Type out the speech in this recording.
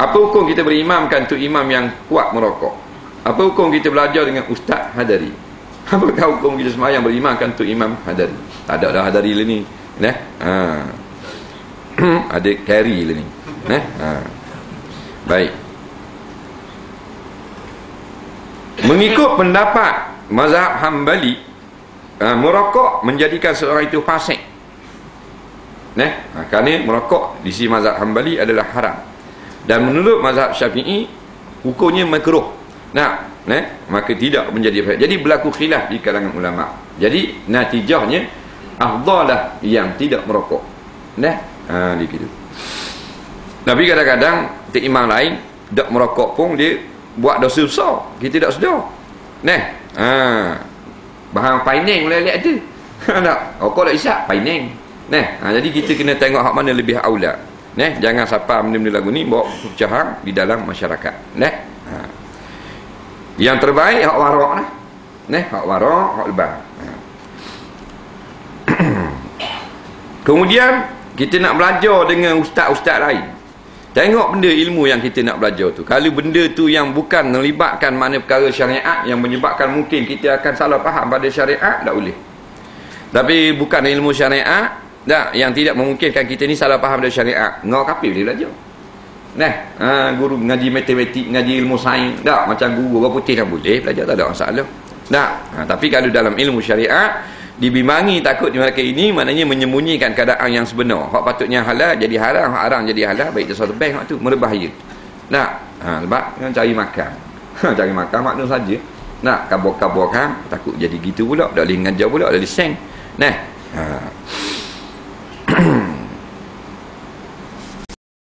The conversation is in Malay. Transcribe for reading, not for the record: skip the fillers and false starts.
Apa hukum kita berimamkan untuk imam yang kuat merokok? Apa hukum kita belajar dengan Ustaz Hadari? Apakah hukum kita sembahyang berimamkan untuk imam Hadari? Tak ada dah Hadari lah ni. Ada carry lah ni. Baik. Mengikut pendapat mazhab Hambali, merokok menjadikan seorang itu fasik. Kerana merokok di sisi mazhab Hambali adalah haram. Dan menurut mazhab Syafi'i hukumnya makruh. Maka tidak menjadi fasik. Jadi berlaku khilaf di kalangan ulama. Jadi natijahnya afdalah yang tidak merokok. Begitu. Tapi kadang-kadang imam lain tak merokok pun dia buat dosa besar. Kita tak sedar. Bahan paineng boleh ada. Tak. Rokok tak isap, paineng. Jadi kita kena tengok hak mana lebih aula. Jangan sapa benda-benda lagu ni bawa perpecahan di dalam masyarakat. Yang terbaik hak warak lah. Hak warak, hak lebar. Kemudian kita nak belajar dengan ustaz-ustaz lain. Tengok benda ilmu yang kita nak belajar tu. Kalau benda tu yang bukan melibatkan mana perkara syariat, yang menyebabkan mungkin kita akan salah faham pada syariat, tak boleh. Tapi bukan ilmu syariat, yang tidak memungkinkan kita ni salah faham pada syariat, ngau kafir boleh belajar. Guru ngaji matematik, ngaji ilmu sains, tak macam guru orang putih kan boleh belajar, tak ada masalah. Tapi kalau dalam ilmu syariat dibimbangi takut mereka ini, maknanya menyembunyikan keadaan yang sebenar. Hak patutnya halal jadi haram, hak haram jadi halal, baik sesuatu baik hak tu berbahaya. Sebab cari makan. Cari makan makna saja. Kabur-kaburkan takut jadi gitu pula, dak boleh ngajar pula, dak boleh seng.